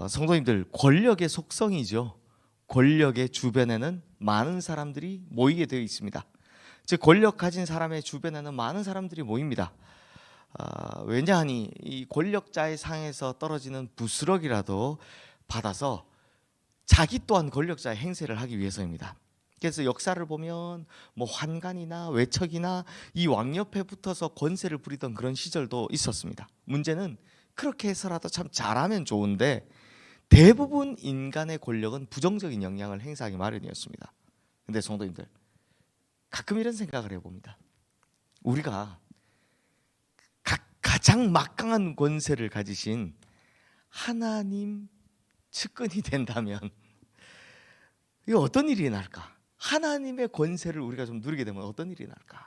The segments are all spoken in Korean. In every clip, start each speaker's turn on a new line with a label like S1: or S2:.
S1: 성도님들, 권력의 속성이죠. 권력의 주변에는 많은 사람들이 모이게 되어 있습니다. 즉 권력 가진 사람의 주변에는 많은 사람들이 모입니다. 왜냐하니 이 권력자의 상에서 떨어지는 부스럭이라도 받아서 자기 또한 권력자의 행세를 하기 위해서입니다. 그래서 역사를 보면 뭐 환관이나 외척이나 이 왕 옆에 붙어서 권세를 부리던 그런 시절도 있었습니다. 문제는 그렇게 해서라도 참 잘하면 좋은데 대부분 인간의 권력은 부정적인 영향을 행사하기 마련이었습니다. 근데 성도님들, 가끔 이런 생각을 해봅니다. 우리가 가장 막강한 권세를 가지신 하나님 측근이 된다면 이거 어떤 일이 날까? 하나님의 권세를 우리가 좀 누리게 되면 어떤 일이 날까?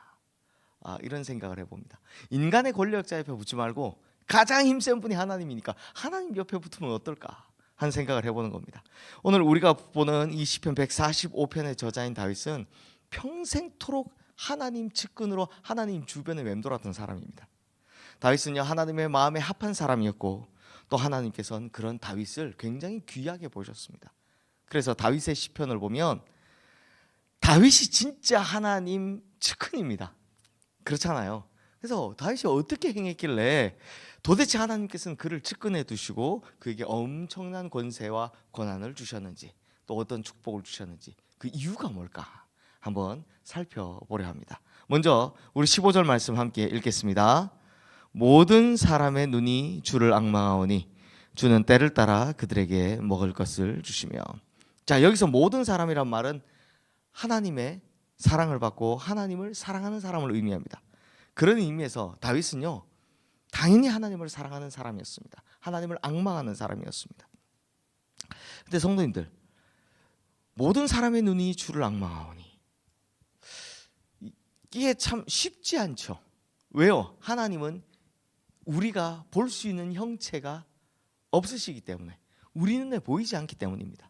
S1: 이런 생각을 해봅니다. 인간의 권력자 옆에 붙지 말고 가장 힘센 분이 하나님이니까 하나님 옆에 붙으면 어떨까 하는 생각을 해보는 겁니다. 오늘 우리가 보는 이 시편 145편의 저자인 다윗은 평생토록 하나님 측근으로 하나님 주변에 맴돌았던 사람입니다. 다윗은요, 하나님의 마음에 합한 사람이었고 또 하나님께서는 그런 다윗을 굉장히 귀하게 보셨습니다. 그래서 다윗의 시편을 보면 다윗이 진짜 하나님 측근입니다. 그렇잖아요. 그래서 다윗이 어떻게 행했길래 도대체 하나님께서는 그를 측근해 두시고 그에게 엄청난 권세와 권한을 주셨는지, 또 어떤 축복을 주셨는지, 그 이유가 뭘까 한번 살펴보려 합니다. 먼저 우리 15절 말씀 함께 읽겠습니다. 모든 사람의 눈이 주를 앙망하오니 주는 때를 따라 그들에게 먹을 것을 주시며. 자, 여기서 모든 사람이란 말은 하나님의 사랑을 받고 하나님을 사랑하는 사람을 의미합니다. 그런 의미에서 다윗은요, 당연히 하나님을 사랑하는 사람이었습니다. 하나님을 앙망하는 사람이었습니다. 근데 성도님들, 모든 사람의 눈이 주를 앙망하오니, 이게 참 쉽지 않죠. 왜요? 하나님은 우리가 볼 수 있는 형체가 없으시기 때문에, 우리 눈에 보이지 않기 때문입니다.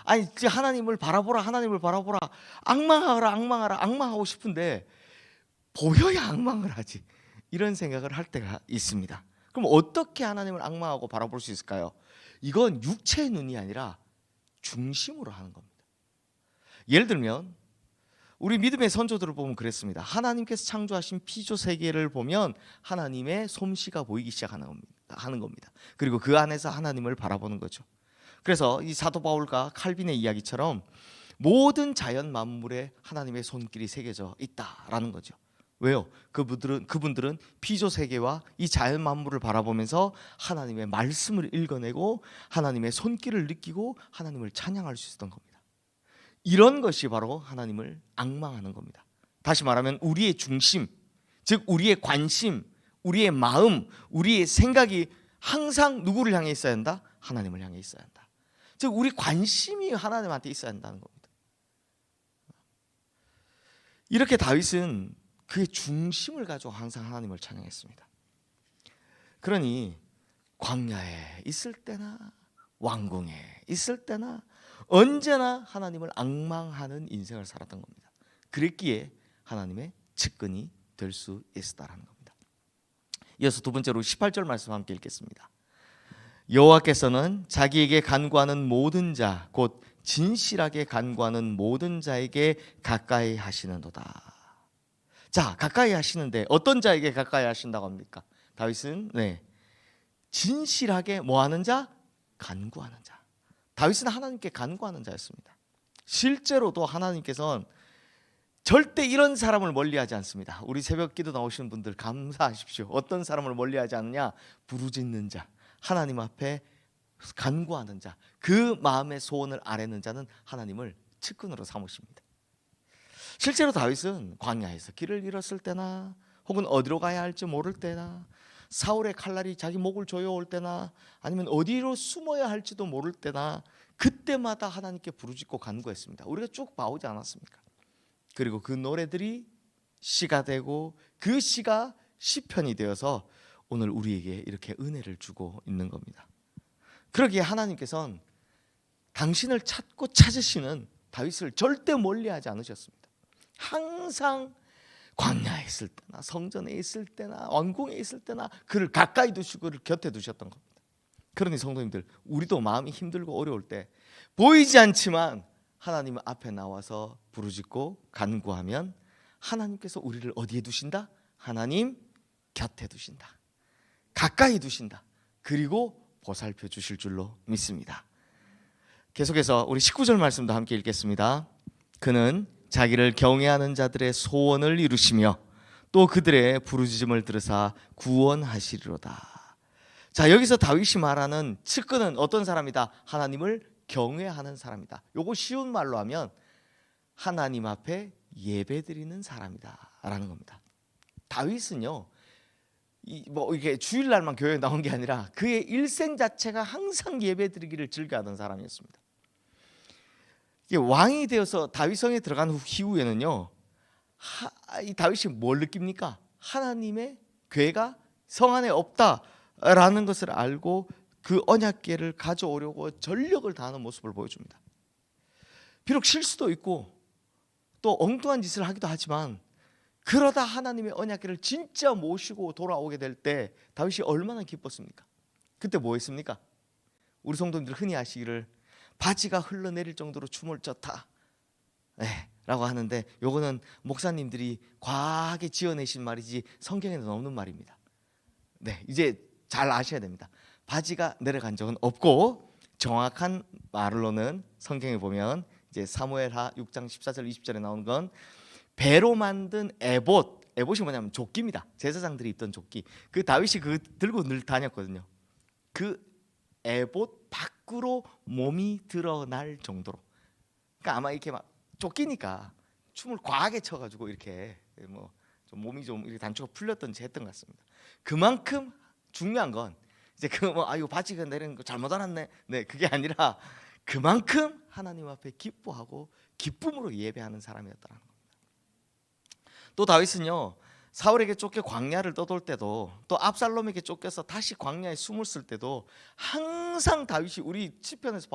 S1: 아니, 하나님을 바라보라, 하나님을 바라보라, 앙망하라, 앙망하라, 앙망하고 싶은데 보여야 앙망을 하지, 이런 생각을 할 때가 있습니다. 그럼 어떻게 하나님을 앙망하고 바라볼 수 있을까요? 이건 육체의 눈이 아니라 중심으로 하는 겁니다. 예를 들면 우리 믿음의 선조들을 보면 그랬습니다. 하나님께서 창조하신 피조 세계를 보면 하나님의 솜씨가 보이기 시작하는 겁니다. 그리고 그 안에서 하나님을 바라보는 거죠. 그래서 이 사도 바울과 칼빈의 이야기처럼 모든 자연 만물에 하나님의 손길이 새겨져 있다라는 거죠. 왜요? 그분들은 피조 세계와 이 자연 만물을 바라보면서 하나님의 말씀을 읽어내고 하나님의 손길을 느끼고 하나님을 찬양할 수 있었던 겁니다. 이런 것이 바로 하나님을 앙망하는 겁니다. 다시 말하면 우리의 중심, 즉 우리의 관심, 우리의 마음, 우리의 생각이 항상 누구를 향해 있어야 한다? 하나님을 향해 있어야 한다. 즉 우리 관심이 하나님한테 있어야 한다는 겁니다. 이렇게 다윗은 그의 중심을 가지고 항상 하나님을 찬양했습니다. 그러니 광야에 있을 때나 왕궁에 있을 때나 언제나 하나님을 앙망하는 인생을 살았던 겁니다. 그랬기에 하나님의 측근이 될 수 있었다는 겁니다. 이어서 두 번째로 18절 말씀 함께 읽겠습니다. 여호와께서는 자기에게 간구하는 모든 자, 곧 진실하게 간구하는 모든 자에게 가까이 하시는도다. 자, 가까이 하시는데 어떤 자에게 가까이 하신다고 합니까? 다윗은 진실하게 뭐하는 자? 간구하는 자. 다윗은 하나님께 간구하는 자였습니다. 실제로도 하나님께서는 절대 이런 사람을 멀리하지 않습니다. 우리 새벽 기도 나오시는 분들 감사하십시오. 어떤 사람을 멀리하지 않느냐? 부르짖는 자, 하나님 앞에 간구하는 자, 그 마음의 소원을 아뢰는 자는 하나님을 측근으로 삼으십니다. 실제로 다윗은 광야에서 길을 잃었을 때나 혹은 어디로 가야 할지 모를 때나 사울의 칼날이 자기 목을 조여올 때나 아니면 어디로 숨어야 할지도 모를 때나 그때마다 하나님께 부르짖고 간구했습니다. 우리가 쭉 봐오지 않았습니까? 그리고 그 노래들이 시가 되고 그 시가 시편이 되어서 오늘 우리에게 이렇게 은혜를 주고 있는 겁니다. 그러기에 하나님께서는 당신을 찾고 찾으시는 다윗을 절대 멀리하지 않으셨습니다. 항상 광야에 있을 때나 성전에 있을 때나 왕궁에 있을 때나 그를 가까이 두시고 그를 곁에 두셨던 겁니다. 그러니 성도님들, 우리도 마음이 힘들고 어려울 때 보이지 않지만 하나님 앞에 나와서 부르짖고 간구하면 하나님께서 우리를 어디에 두신다? 하나님 곁에 두신다. 가까이 두신다. 그리고 보살펴 주실 줄로 믿습니다. 계속해서 우리 19절 말씀도 함께 읽겠습니다. 그는 자기를 경외하는 자들의 소원을 이루시며 또 그들의 부르짖음을 들으사 구원하시리로다. 자, 여기서 다윗이 말하는 측근은 어떤 사람이다? 하나님을 경외하는 사람이다. 요거 쉬운 말로 하면 하나님 앞에 예배드리는 사람이다 라는 겁니다. 다윗은요, 이게 주일날만 교회에 나온 게 아니라 그의 일생 자체가 항상 예배드리기를 즐겨하던 사람이었습니다. 왕이 되어서 다윗성에 들어간 이후에는요, 이 다윗이 뭘 느낍니까? 하나님의 괴가 성 안에 없다라는 것을 알고 그 언약궤를 가져오려고 전력을 다하는 모습을 보여줍니다. 비록 실수도 있고 또 엉뚱한 짓을 하기도 하지만 그러다 하나님의 언약궤를 진짜 모시고 돌아오게 될 때 다윗이 얼마나 기뻤습니까? 그때 뭐 했습니까? 우리 성도님들 흔히 아시기를 바지가 흘러내릴 정도로 춤을 췄다, 라고 하는데, 요거는 목사님들이 과하게 지어내신 말이지 성경에는 없는 말입니다. 이제 잘 아셔야 됩니다. 바지가 내려간 적은 없고, 정확한 말로는 성경에 보면 이제 사무엘하 6장 14절 20절에 나온 건 배로 만든 에봇이 뭐냐면 조끼입니다. 제사장들이 입던 조끼. 그 다윗이 그 들고 늘 다녔거든요. 그 에봇 밖으로 몸이 드러날 정도로. 그러니까 아마 이렇게 막 조끼니까 춤을 과하게 춰가지고 이렇게 뭐 좀 몸이 좀 이렇게 단추가 풀렸던지 했던 것 같습니다. 그만큼 중요한 건 이제 그 뭐 아유 바지가 내리는 거 잘못 알았네. 그게 아니라 그만큼 하나님 앞에 기뻐하고 기쁨으로 예배하는 사람이었다는 겁니다. 또 다윗은요, 사울에게 쫓겨 광야를 떠돌 때도 또 압살롬에게 쫓겨서 다시 광야에 숨을 쓸 때도 항상 다윗이 우리 시편에서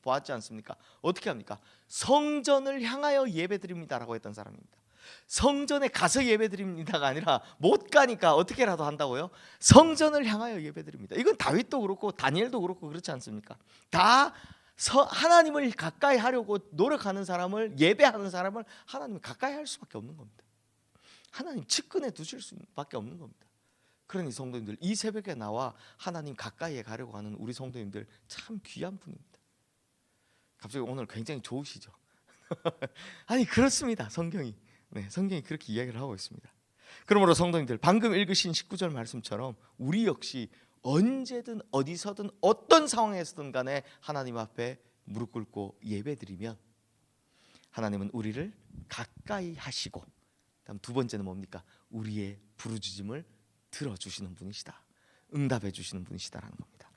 S1: 보았지 않습니까? 어떻게 합니까? 성전을 향하여 예배드립니다라고 했던 사람입니다. 성전에 가서 예배드립니다가 아니라 못 가니까 어떻게라도 한다고요? 성전을 향하여 예배드립니다. 이건 다윗도 그렇고 다니엘도 그렇고 그렇지 않습니까? 다 하나님을 가까이 하려고 노력하는 사람을, 예배하는 사람을 하나님이 가까이 할 수밖에 없는 겁니다. 하나님 측근에 두실 수밖에 없는 겁니다. 그러니 성도님들, 이 새벽에 나와 하나님 가까이에 가려고 하는 우리 성도님들 참 귀한 분입니다. 갑자기 오늘 굉장히 좋으시죠? 아니 그렇습니다. 성경이 그렇게 이야기를 하고 있습니다. 그러므로 성도님들, 방금 읽으신 19절 말씀처럼 우리 역시 언제든 어디서든 어떤 상황에서든 간에 하나님 앞에 무릎 꿇고 예배드리면 하나님은 우리를 가까이 하시고, 다음 두 번째는 뭡니까? 우리의 부르짖음을 들어주시는 분이시다, 응답해 주시는 분이시다라는 겁니다.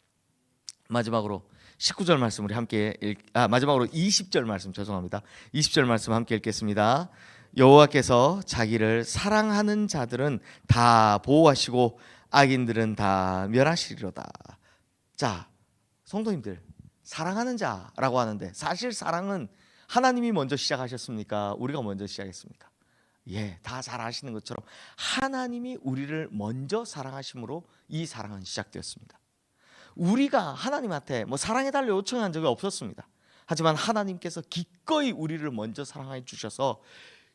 S1: 마지막으로 19절 말씀 우리 함께 마지막으로 20절 말씀, 죄송합니다. 20절 말씀 함께 읽겠습니다. 여호와께서 자기를 사랑하는 자들은 다 보호하시고 악인들은 다 멸하시리로다. 자, 성도님들, 사랑하는 자라고 하는데 사실 사랑은 하나님이 먼저 시작하셨습니까? 우리가 먼저 시작했습니까? 다 잘 아시는 것처럼 하나님이 우리를 먼저 사랑하심으로 이 사랑은 시작되었습니다. 우리가 하나님한테 사랑해달라 요청한 적이 없었습니다. 하지만 하나님께서 기꺼이 우리를 먼저 사랑해 주셔서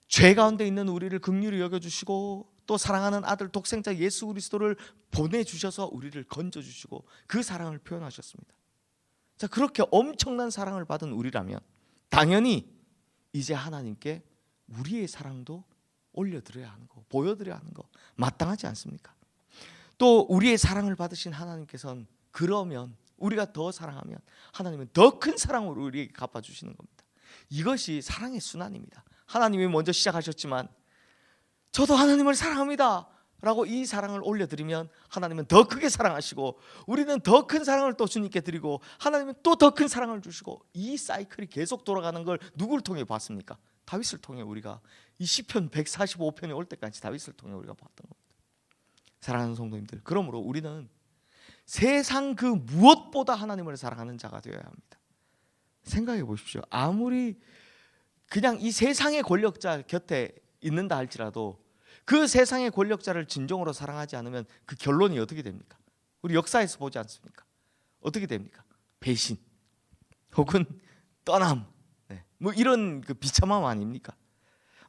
S1: 죄 가운데 있는 우리를 긍휼히 여겨주시고 또 사랑하는 아들 독생자 예수 그리스도를 보내주셔서 우리를 건져주시고 그 사랑을 표현하셨습니다. 자, 그렇게 엄청난 사랑을 받은 우리라면 당연히 이제 하나님께 우리의 사랑도 올려드려야 하는 거, 보여드려야 하는 거 마땅하지 않습니까? 또 우리의 사랑을 받으신 하나님께서는 그러면 우리가 더 사랑하면 하나님은 더 큰 사랑으로 우리에게 갚아주시는 겁니다. 이것이 사랑의 순환입니다. 하나님이 먼저 시작하셨지만 저도 하나님을 사랑합니다 라고 이 사랑을 올려드리면 하나님은 더 크게 사랑하시고 우리는 더 큰 사랑을 또 주님께 드리고 하나님은 또 더 큰 사랑을 주시고, 이 사이클이 계속 돌아가는 걸 누구를 통해 봤습니까? 다윗을 통해 우리가 이 시편 145편이 올 때까지 다윗을 통해 우리가 봤던 겁니다. 사랑하는 성도님들, 그러므로 우리는 세상 그 무엇보다 하나님을 사랑하는 자가 되어야 합니다. 생각해 보십시오. 아무리 그냥 이 세상의 권력자 곁에 있는다 할지라도 그 세상의 권력자를 진정으로 사랑하지 않으면 그 결론이 어떻게 됩니까? 우리 역사에서 보지 않습니까? 어떻게 됩니까? 배신 혹은 떠남, 뭐 이런 그 비참함 아닙니까?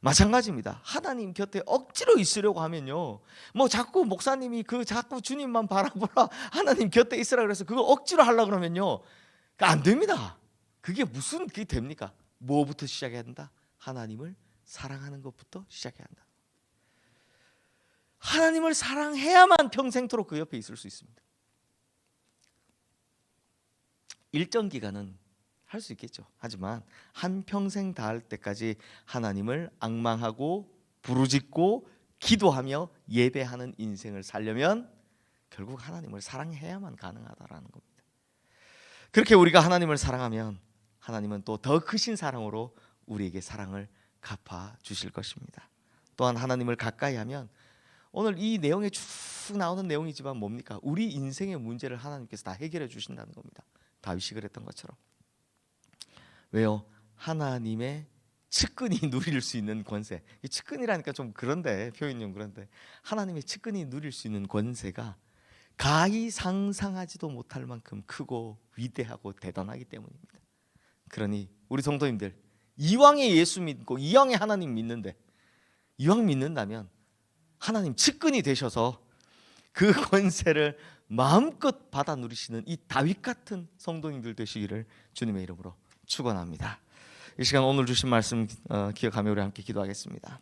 S1: 마찬가지입니다. 하나님 곁에 억지로 있으려고 하면요, 뭐 자꾸 목사님이 자꾸 주님만 바라보라, 하나님 곁에 있으라 그래서 그거 억지로 하려고 그러면요, 안 됩니다. 그게 됩니까? 뭐부터 시작해야 한다? 하나님을 사랑하는 것부터 시작해야 한다. 하나님을 사랑해야만 평생토록 그 옆에 있을 수 있습니다. 일정 기간은 할 수 있겠죠. 하지만 한평생 다할 때까지 하나님을 앙망하고 부르짖고 기도하며 예배하는 인생을 살려면 결국 하나님을 사랑해야만 가능하다라는 겁니다. 그렇게 우리가 하나님을 사랑하면 하나님은 또 더 크신 사랑으로 우리에게 사랑을 갚아 주실 것입니다. 또한 하나님을 가까이 하면, 오늘 이 내용에 쭉 나오는 내용이지만 뭡니까? 우리 인생의 문제를 하나님께서 다 해결해 주신다는 겁니다. 다윗이 그랬던 것처럼. 왜요? 하나님의 측근이 누릴 수 있는 권세. 이 측근이라니까 좀 그런데, 표현이 좀 그런데, 하나님의 측근이 누릴 수 있는 권세가 가히 상상하지도 못할 만큼 크고 위대하고 대단하기 때문입니다. 그러니 우리 성도님들, 이왕에 예수 믿고 이왕에 하나님 믿는데, 이왕 믿는다면 하나님 측근이 되셔서 그 권세를 마음껏 받아 누리시는 이 다윗 같은 성도님들 되시기를 주님의 이름으로 축원합니다. 이 시간 오늘 주신 말씀 기억하며 우리 함께 기도하겠습니다.